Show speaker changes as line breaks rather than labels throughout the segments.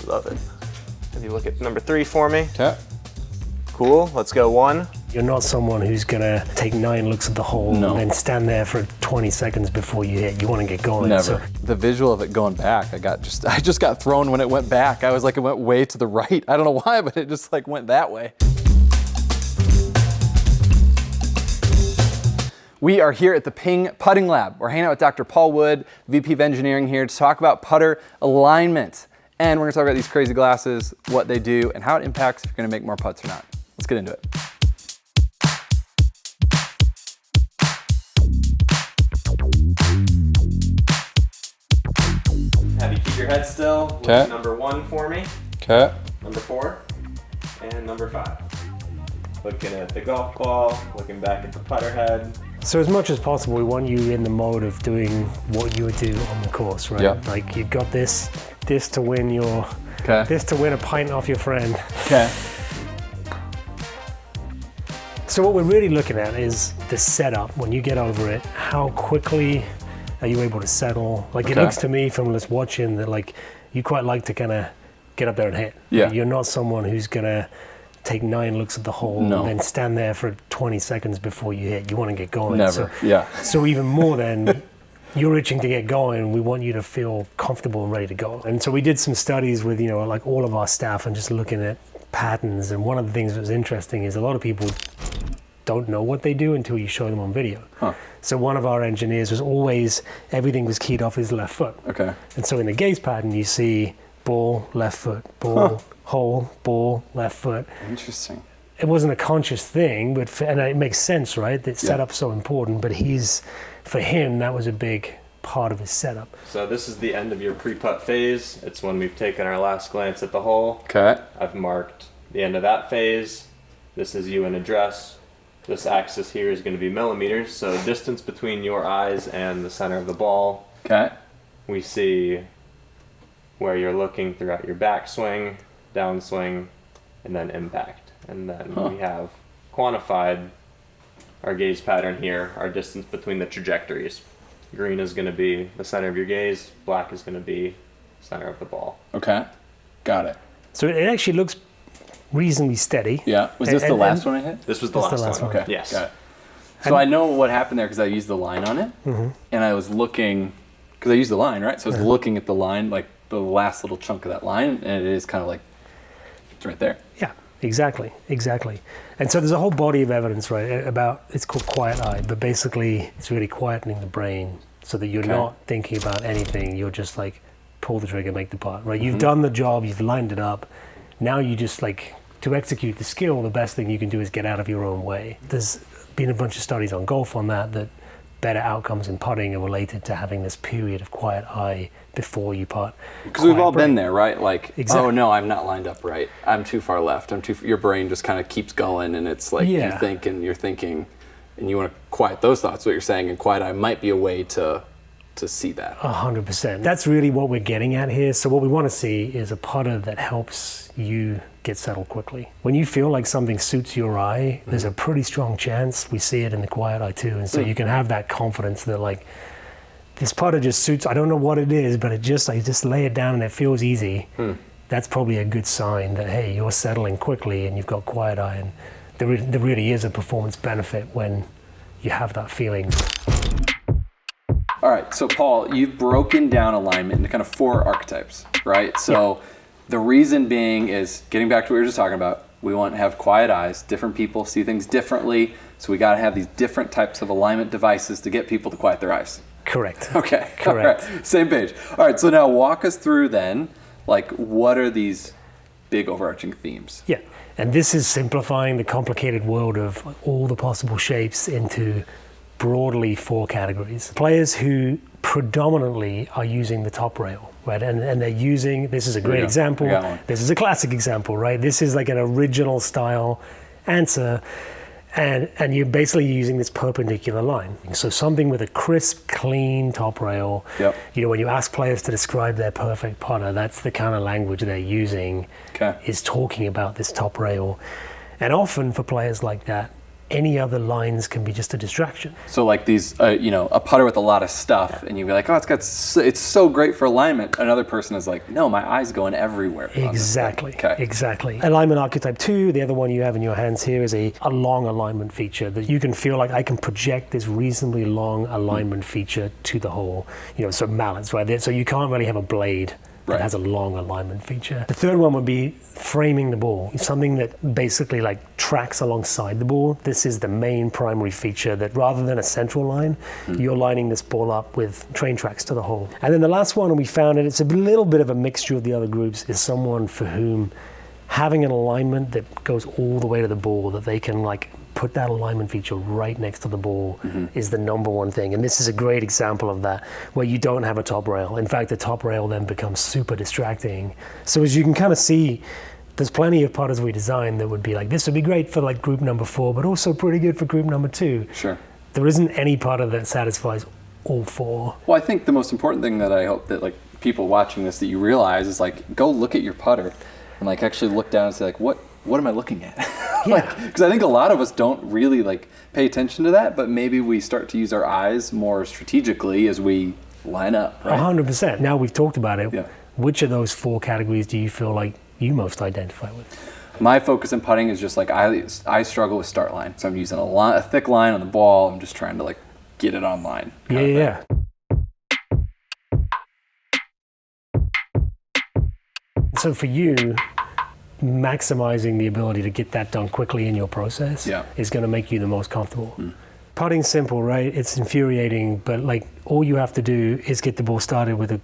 Love it. Have you look at number 3 for me?
Okay.
Cool, let's go 1.
You're not someone who's gonna take 9 looks at the hole and then stand there for 20 seconds before you hit. You wanna get going.
Never.
So,
The visual of it going back, I just got thrown when it went back. I was like, it went way to the right. I don't know why, but it just like went that way. We are here at the Ping Putting Lab. We're hanging out with Dr. Paul Wood, VP of Engineering here to talk about putter alignment. And we're gonna talk about these crazy glasses, what they do, and how it impacts if you're gonna make more putts or not. Let's get into it.
Have you keep your head still. Look
Okay.
at number 1 for me.
Okay.
Number 4. And number 5. Looking at the golf ball, looking back at the putter head.
so as much as possible, we want you in the mode of doing what you would do on the course, right?
Yeah.
Like you've got this to win
Okay.
this to win a pint off your friend.
Okay.
So what we're really looking at is the setup. When you get over it, how quickly are you able to settle? Like it
Okay.
looks to me from just watching that like you quite like to kind of get up there and hit.
Yeah.
Like, you're not someone who's gonna take 9 looks at the hole
No.
and then stand there for 20 seconds before you hit. You want to get going.
Never. Yeah.
So even more than you're itching to get going, we want you to feel comfortable and ready to go. And so we did some studies with, like all of our staff and just looking at patterns. And one of the things that was interesting is a lot of people don't know what they do until you show them on video.
Huh.
So one of our engineers was always, everything was keyed off his left foot.
Okay.
And so in the gaze pattern, you see ball, left foot, ball, hole, ball, left foot.
Interesting.
It wasn't a conscious thing, but and it makes sense, right? That
Yeah.
setup's so important, but for him, that was a big part of his setup.
So this is the end of your pre-putt phase. It's when we've taken our last glance at the hole.
Okay.
I've marked the end of that phase. This is you in address. This axis here is going to be millimeters, so distance between your eyes and the center of the ball.
Okay.
We see where you're looking throughout your backswing, downswing, and then impact. And then we have quantified our gaze pattern here, our distance between the trajectories. Green is going to be the center of your gaze, black is going to be center of the ball.
Okay. Got it.
So it actually looks reasonably steady.
Yeah. Was this the
And-
last one I hit?
This was the
That's
last,
the last
one.
one.
Okay.
Yes.
Got it. So I know what happened there because I used the line on it, and I was looking because I used the line, right? So I was looking at the line, like the last little chunk of that line, and it is kind of like it's right there.
Yeah, exactly. And so there's a whole body of evidence, right, about, it's called quiet eye, but basically it's really quietening the brain so that you're not thinking about anything. You're just like, pull the trigger, make the putt, right? You've done the job, you've lined it up. Now you just like, to execute the skill, the best thing you can do is get out of your own way. There's been a bunch of studies on golf on that better outcomes in putting are related to having this period of quiet eye before you putt.
Because we've all been there, right? Like,
Exactly.
oh no, I'm not lined up right. I'm too far left. Your brain just kind of keeps going, and it's like you think and you're thinking, and you want to quiet those thoughts. What you're saying, and quiet eye might be a way to see that.
100%. That's really what we're getting at here. So what we want to see is a putter that helps you get settled quickly. When you feel like something suits your eye, there's a pretty strong chance we see it in the quiet eye too. And so you can have that confidence that like, this putter just suits, I don't know what it is, but I just lay it down and it feels easy. That's probably a good sign that, hey, you're settling quickly and you've got quiet eye. And there really is a performance benefit when you have that feeling.
All right, so Paul, you've broken down alignment into kind of 4 archetypes, right? So the reason being is getting back to what we were just talking about. We want to have quiet eyes. Different people see things differently, so we got to have these different types of alignment devices to get people to quiet their eyes.
Correct.
Okay.
Correct.
All right. Same page. All right, so now walk us through then, like what are these big overarching themes?
Yeah, and this is simplifying the complicated world of all the possible shapes into broadly 4 categories. Players who predominantly are using the top rail, right? And they're using, this is a great example.
I got one.
This is a classic example, right? This is like an original style answer. And you're basically using this perpendicular line. So something with a crisp, clean top rail.
Yep.
When you ask players to describe their perfect putter, that's the kind of language they're using,
Okay.
is talking about this top rail. And often for players like that, any other lines can be just a distraction.
So like these, a putter with a lot of stuff, and you'd be like, oh, it's so great for alignment. Another person is like, no, my eye's going everywhere.
Exactly.
Okay.
Exactly. Alignment archetype 2, the other one you have in your hands here, is a long alignment feature that you can feel like I can project this reasonably long alignment feature to the hole. So mallets, right? So you can't really have a blade that has a long alignment feature. The third one would be framing the ball, something that basically like tracks alongside the ball. This is the main primary feature, that rather than a central line, you're lining this ball up with train tracks to the hole. And then the last one, and we found it's a little bit of a mixture of the other groups, is someone for whom having an alignment that goes all the way to the ball, that they can like put that alignment feature right next to the ball, is the number one thing. And this is a great example of that, where you don't have a top rail. In fact, the top rail then becomes super distracting. So as you can kind of see, there's plenty of putters we designed that would be like, this would be great for like group number 4, but also pretty good for group number 2.
Sure.
There isn't any putter that satisfies all 4.
Well, I think the most important thing that I hope that like people watching this that you realize is like, go look at your putter and like actually look down and say like, what am I looking at?
Yeah.
Because I think a lot of us don't really like pay attention to that, but maybe we start to use our eyes more strategically as we line up, right?
100%. Now we've talked about it.
Yeah.
Which of those 4 categories do you feel like you most identify with?
My focus in putting is just like I struggle with start line. So I'm using a thick line on the ball. I'm just trying to like get it on line.
Yeah. So for you, maximizing the ability to get that done quickly in your process is going to make you the most comfortable. Putting's simple, right? It's infuriating, but like all you have to do is get the ball started with a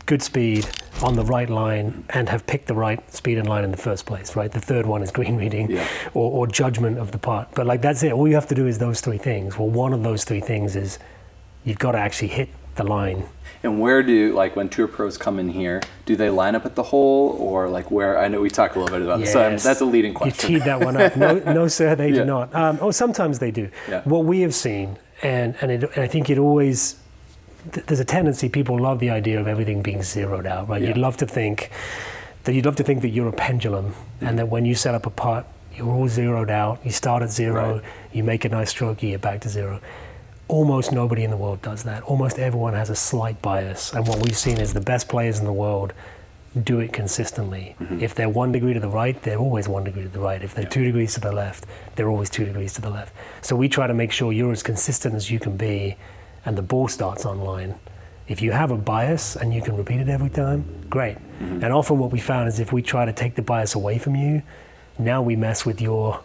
good speed on the right line and have picked the right speed and line in the first place, right? The third one is green reading or judgment of the putt. But like that's it. All you have to do is those 3 things. Well, one of those 3 things is you've got to actually hit the line.
And where do, like when tour pros come in here, do they line up at the hole, or like where? I know we talked a little bit about this. So that's a leading question.
You teed that one up. No, sir, they do not. Sometimes they do.
Yeah.
What we have seen, and I think it always, there's a tendency, people love the idea of everything being zeroed out, right? You'd love to think that you're a pendulum, and that when you set up a putt, you're all zeroed out. You start at 0, you make a nice stroke, you get back to 0. Almost nobody in the world does that. Almost everyone has a slight bias. And what we've seen is the best players in the world do it consistently. If they're 1 degree to the right, they're always 1 degree to the right. If they're 2 degrees to the left, they're always 2 degrees to the left. So we try to make sure you're as consistent as you can be, and the ball starts on line. If you have a bias and you can repeat it every time, great. And often what we found is if we try to take the bias away from you, now we mess with your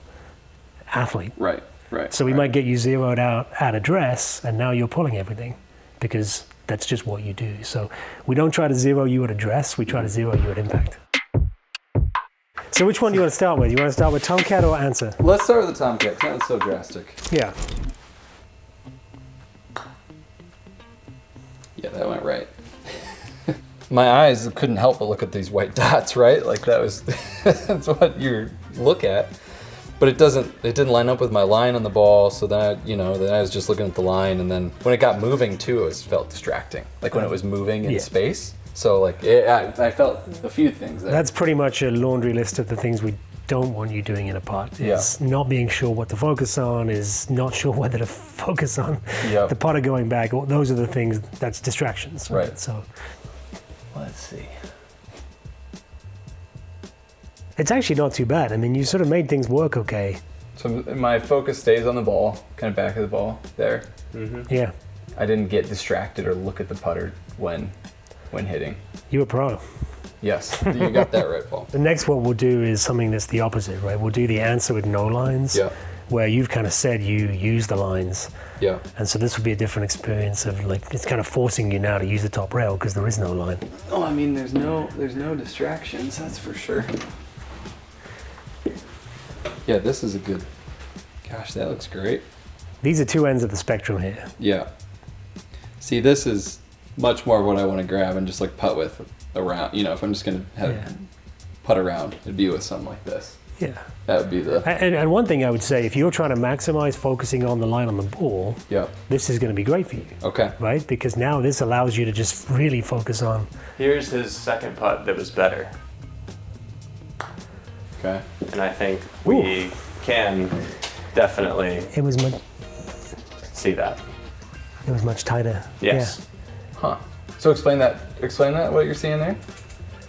athlete.
Right.
So we might get you zeroed out at address, and now you're pulling everything because that's just what you do. So we don't try to zero you at address, we try to zero you at impact. So which one do you want to start with? You want to start with Tomcat or Answer?
Let's start with the Tomcat. It's not so drastic.
Yeah.
Yeah, that went right. My eyes couldn't help but look at these white dots, right? Like that's what you look at. But it didn't line up with my line on the ball, so then I was just looking at the line, and then when it got moving too, it felt distracting. Like when it was moving in space. So like I felt a few things there.
That's pretty much a laundry list of the things we don't want you doing in a putt. Is not being sure what to focus on, is not sure whether to focus on the putter going back. Those are the things, that's distractions. Right. So
let's see.
It's actually not too bad. I mean, you sort of made things work okay.
So my focus stays on the ball, kind of back of the ball there.
Yeah.
I didn't get distracted or look at the putter when hitting.
You're a pro.
Yes, you got that right, Paul.
The next what we'll do is something that's the opposite, right? We'll do the Answer with no lines, where you've kind of said you use the lines.
Yeah.
And so this will be a different experience of like, it's kind of forcing you now to use the top rail because there is no line.
Oh, I mean, there's no distractions, that's for sure. Yeah, this is a good, gosh, that looks great.
These are 2 ends of the spectrum here.
Yeah. See, this is much more of what I want to grab and just like putt with around. If I'm just going to putt around, it'd be with something like this.
Yeah.
That would be the...
And one thing I would say, if you're trying to maximize focusing on the line on the ball, this is going to be great for you.
Okay.
Right? Because now this allows you to just really focus on...
Here's his second putt that was better.
Okay.
And I think we can definitely
It was much.
see that.
It was much tighter.
Yes.
Huh. So explain that. Explain that. What you're seeing there?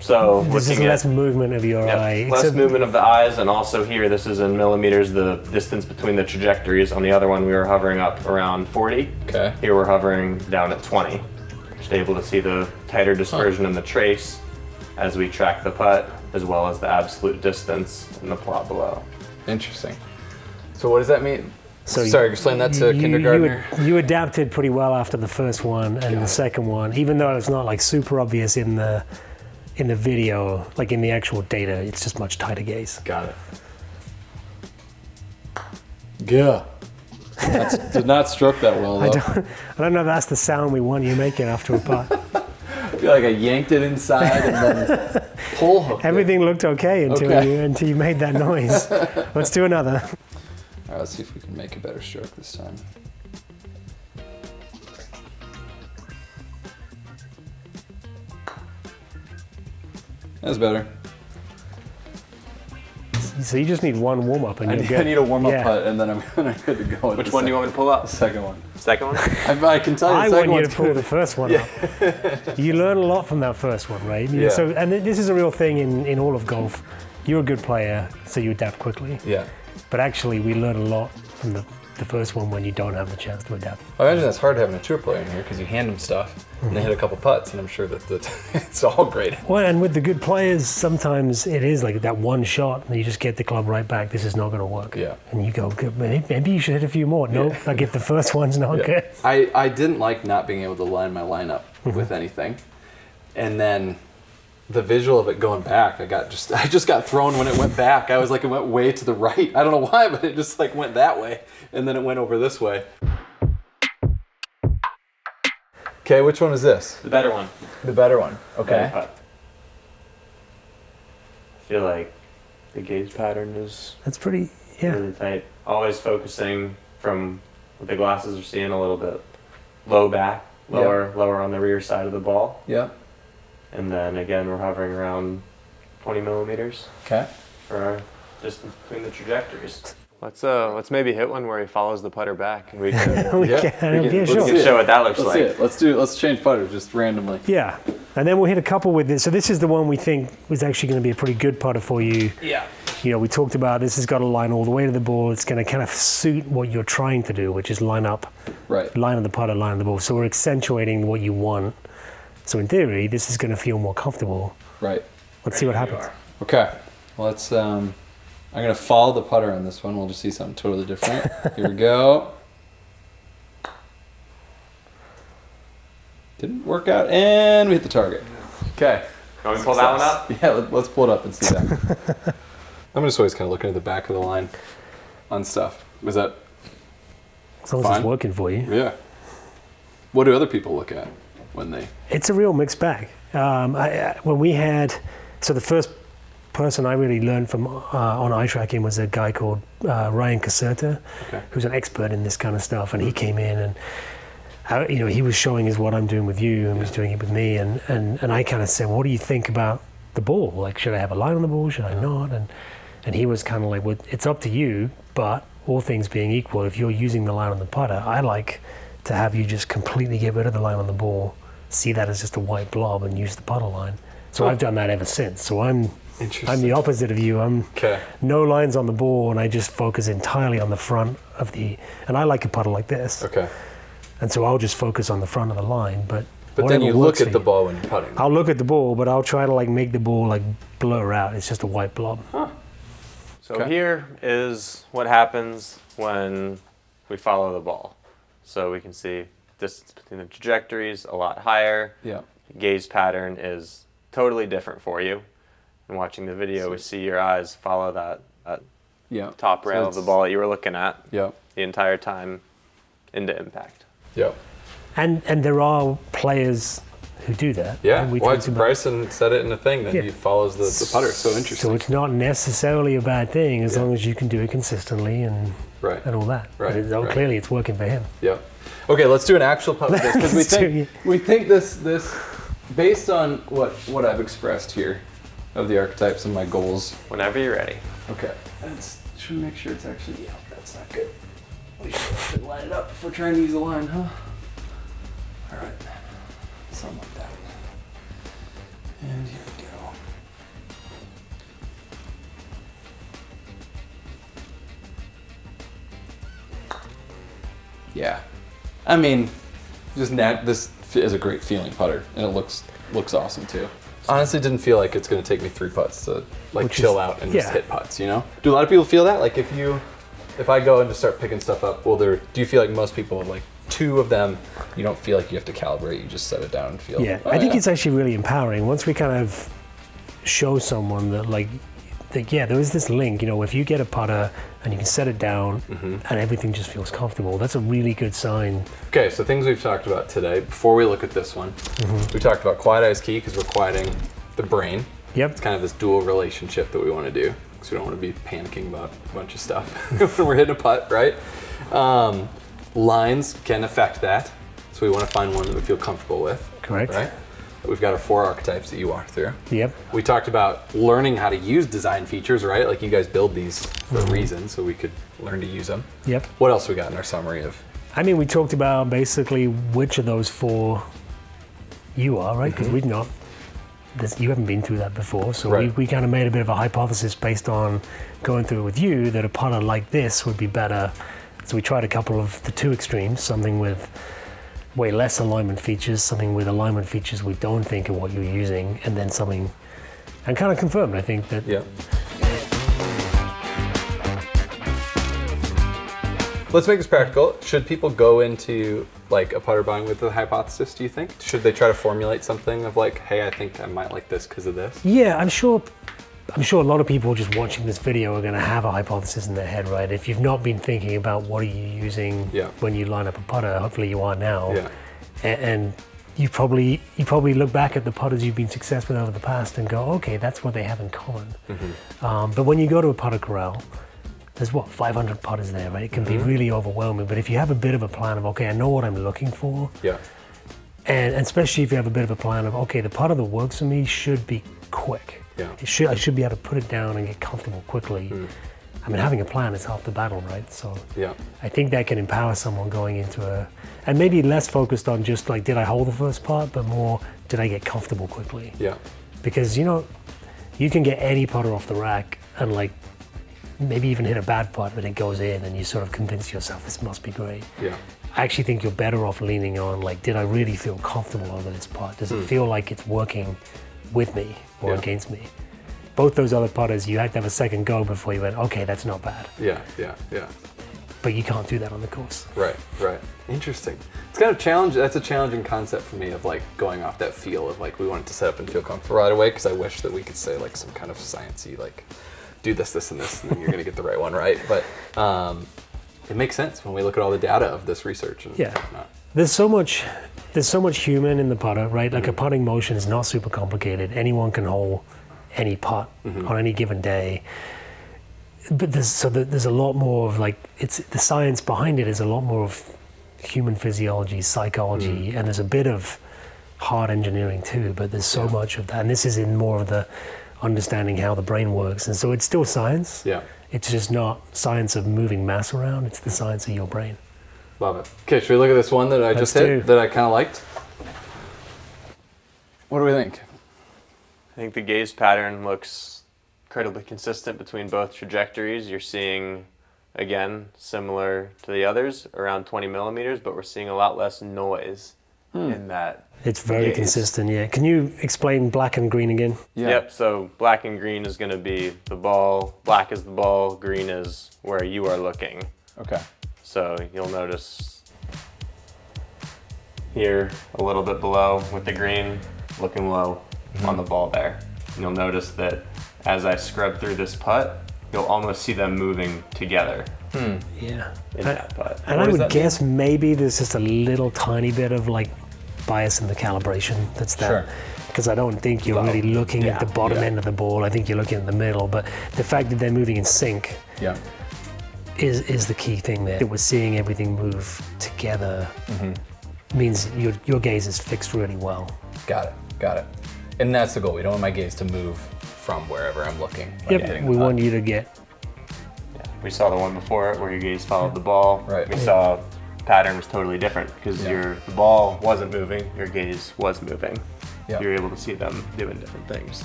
So
Yeah. There's just
looking
less
at
movement of your eye.
less
Except-
movement of the eyes, and also here, this is in millimeters, the distance between the trajectories. On the other one, we were hovering up around 40.
Okay.
Here we're hovering down at 20. Just able to see the tighter dispersion in the trace as we track the putt, as well as the absolute distance in the plot below.
Interesting. So what does that mean?
So
Sorry, explain that to a kindergartner.
You adapted pretty well after the first one and the second one, even though it's not like super obvious in the video, like in the actual data. It's just much tighter gaze.
Got it. Yeah. Did not stroke that well, though.
I don't know if that's the sound we want you making after a putt.
I feel like I yanked it inside and then pull hooked
Everything looked okay until you made that noise. Let's do another.
All right, let's see if we can make a better stroke this time. That's better.
So you just need one warm up and you're good.
I need a warm-up
Yeah.
putt, and then I'm good to go.
Which one do you want me to pull up?
The second one.
Second one?
I can tell you.
I
the second
want you to
one's
pull
good.
the first one up. You learn a lot from that first one, right?
Yeah.
So, and this is a real thing in all of golf. You're a good player, so you adapt quickly.
Yeah.
But actually, we learn a lot from the first one when you don't have the chance to adapt.
I imagine that's hard having a tour player in here because you hand them stuff and they hit a couple putts, and I'm sure that it's all great.
Well, and with the good players, sometimes it is like that one shot, and you just get the club right back. This is not going to work.
Yeah.
And you go, "Good, maybe you should hit a few more. No, like if the first one's not good.
I didn't like not being able to line my lineup with anything, and then the visual of it going back, I just got thrown when it went back. I was like, it went way to the right. I don't know why, but it just like went that way, and then it went over this way. Okay, which one is this?
The better one.
The better one.
Better putt. I feel like the gaze pattern is
That's pretty, yeah.
really tight. Always focusing from what the glasses are seeing a little bit low back, lower on the rear side of the ball.
Yeah.
And then again, we're hovering around 20 millimeters
Okay.
for our distance between the trajectories. Let's maybe hit one where he follows the putter back, and we can,
Yeah, sure.
we can show what that looks
Let's
like.
see it. Let's change putters just randomly.
Yeah, and then we'll hit a couple with this. So this is the one we think was actually going to be a pretty good putter for you.
Yeah.
You know, we talked about this has got a line all the way to the ball. It's going to kind of suit what you're trying to do, which is line up,
Right.
line of the putter, line of the ball. So we're accentuating what you want. So in theory, this is going to feel more comfortable.
Right.
Let's see what happens.
Okay. Well, let's. I'm gonna follow the putter on this one. We'll just see something totally different. Here we go. Didn't work out, and we hit the target. Okay.
Can we pull that one up?
Yeah, let's pull it up and see that. I'm just always kind of looking at the back of the line on stuff. Was that?
As long as
Fine.
it's working for you.
Yeah. What do other people look at when they?
It's a real mixed bag. When we had, so the first person I really learned from on eye tracking was a guy called Ryan Caserta, who's an expert in this kind of stuff, and he came in and he was showing us what I'm doing with you, and he was doing it with me, and I kind of said, what do you think about the ball? Like, should I have a line on the ball? Should I not? And he was kind of like, well, it's up to you, but all things being equal, if you're using the line on the putter, I like to have you just completely get rid of the line on the ball, see that as just a white blob, and use the putter line. So I've done that ever since. So I'm the opposite of you. I'm no lines on the ball, and I just focus entirely on the front of and I like a putter like this.
Okay.
And so I'll just focus on the front of the line, but
then
whatever
you
works
look
for
at the
you.
ball when you're putting.
I'll look at the ball, but I'll try to like make the ball like blur out. It's just a white blob.
So here is what happens when we follow the ball. So we can see distance between the trajectories a lot higher.
Yeah.
Gaze pattern is totally different for you. And watching the video, we see your eyes follow that
Yeah.
top rail of the ball that you were looking at
Yeah.
the entire time into impact.
Yeah.
And there are players who do that.
Yeah.
And we
Well,
talked about-
Bryson said it in the thing that
Yeah.
he follows the putter. So interesting.
So it's not necessarily a bad thing as
Yeah.
long as you can do it consistently and
Right.
all that.
Right,
But
right.
clearly it's working for him.
Yeah. Okay, let's do an actual putt with this because
Let's do it.
we think this based on what I've expressed here of the archetypes and my goals.
Whenever you're ready.
Okay. Let's should we make sure it's actually That's not good. We should line it up if we're trying to use a line, huh? All right, something like that. And here we go. Yeah, I mean, this is a great feeling putter, and it looks awesome too. Honestly, didn't feel like it's going to take me 3 putts to chill out and just hit putts. You know, do a lot of people feel that? Like if I go and just start picking stuff up, do you feel like most people like 2 of them, you don't feel like you have to calibrate, you just set it down and feel?
Yeah, I think it's actually really empowering once we kind of show someone that there is this link, you know, if you get a putter and you can set it down and everything just feels comfortable, that's a really good sign.
Okay, so things we've talked about today, before we look at this one, we talked about quiet eyes key because we're quieting the brain.
Yep.
It's kind of this dual relationship that we want to do because we don't want to be panicking about a bunch of stuff when we're hitting a putt, right? Lines can affect that, so we want to find one that we feel comfortable with.
Correct.
Right? We've got our 4 archetypes that you walked through.
Yep.
We talked about learning how to use design features, right? Like you guys build these for a reason, so we could learn to use them.
Yep.
What else we got in our summary of?
I mean, we talked about basically which of those 4 you are, right? Because you haven't been through that before, so we kind of made a bit of a hypothesis based on going through it with you that a putter like this would be better. So we tried a couple of the 2 extremes, something with way less alignment features, something with alignment features we don't think are what you're using, and then something, and kind of confirmed, I think, that.
Yeah. Let's make this practical. Should people go into like a putter buying with a hypothesis, do you think? Should they try to formulate something of like, hey, I think I might like this because of this?
Yeah, I'm sure a lot of people just watching this video are going to have a hypothesis in their head, right? If you've not been thinking about what are you using when you line up a putter, hopefully you are now.
Yeah.
And you probably look back at the putters you've been successful with over the past and go, okay, that's what they have in common. But when you go to a putter corral, there's 500 putters there, right? It can be really overwhelming. But if you have a bit of a plan of, okay, I know what I'm looking for.
Yeah.
And especially if you have a bit of a plan of, okay, the putter that works for me should be quick.
Yeah.
I should be able to put it down and get comfortable quickly. I mean, having a plan is half the battle, right? So I think that can empower someone going into and maybe less focused on just like, did I hold the first putt, but more, did I get comfortable quickly?
Yeah.
Because, you know, you can get any putter off the rack and like maybe even hit a bad putt, but it goes in and you sort of convince yourself this must be great.
Yeah.
I actually think you're better off leaning on like, did I really feel comfortable over this putt? Does it feel like it's working with me or against me? Both those other putters, you had to have a second go before you went, okay, that's not bad.
Yeah.
But you can't do that on the course.
Right. Interesting. It's kind of challenge. That's a challenging concept for me of like going off that feel of like we want it to set up and feel comfortable right away because I wish that we could say like some kind of sciencey like do this, and this, and then you're gonna get the right one, right? But it makes sense when we look at all the data of this research and whatnot.
There's so much human in the putter, right? Like a putting motion is not super complicated. Anyone can hold any putt on any given day. But there's a lot more of like, it's the science behind it is a lot more of human physiology, psychology, and there's a bit of hard engineering too, but there's so much of that. And this is in more of the understanding how the brain works. And so it's still science. Yeah. It's just not science of moving mass around. It's the science of your brain.
Love it. Okay, should we look at this one that I just hit that I kind of liked? What do we think?
I think the gaze pattern looks incredibly consistent between both trajectories. You're seeing, again, similar to the others, around 20 millimeters, but we're seeing a lot less noise in that.
It's very consistent, yeah. Can you explain black and green again?
Yeah. Yep, so black and green is going to be the ball, black is the ball, green is where you are looking.
Okay.
So you'll notice here, a little bit below with the green, looking low on the ball there. And you'll notice that as I scrub through this putt, you'll almost see them moving together.
Yeah.
In that putt.
And I would guess maybe there's just a little tiny bit of like bias in the calibration that's there.
Sure.
Because I don't think you're really looking at the bottom end of the ball. I think you're looking at the middle. But the fact that they're moving in sync is the key thing there. That we're seeing everything move together means your gaze is fixed really well.
Got it. And that's the goal. We don't want my gaze to move from wherever I'm looking.
Yep, we want you to get
we saw the one before it where your gaze followed the ball.
Right.
We saw pattern was totally different because the ball wasn't moving, your gaze was moving.
Yeah.
You're able to see them doing different things.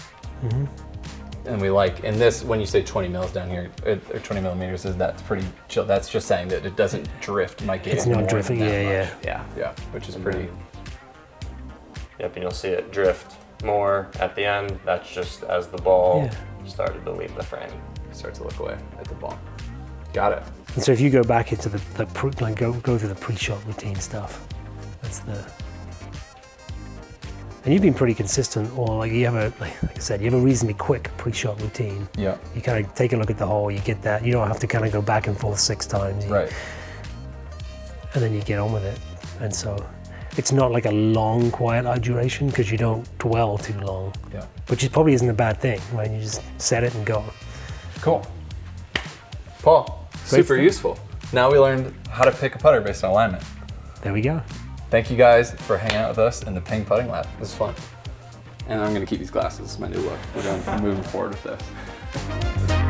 And we like, in this, when you say 20 mils down here, or 20 millimeters, that's pretty chill. That's just saying that it doesn't drift my gaze.
It's not
more
drifting,
than that
yeah.
much.
Yeah.
Yeah, which is pretty.
Yep, and you'll see it drift more at the end. That's just as the ball started to leave the frame.
Start to look away at the ball. Got it.
And so if you go back into go through the pre-shot routine stuff, that's the. And you've been pretty consistent, or like you have like I said, you have a reasonably quick pre-shot routine.
Yeah.
You kind of take a look at the hole, you get that. You don't have to kind of go back and forth 6 times.
Right.
And then you get on with it. And so it's not like a long quiet eye duration because you don't dwell too long.
Yeah.
Which probably isn't a bad thing, right? You just set it and go.
Cool. Paul, super useful. Now we learned how to pick a putter based on alignment.
There we go.
Thank you guys for hanging out with us in the Ping Putting Lab. This is fun. And I'm going to keep these glasses. It's my new look. We're moving forward with this.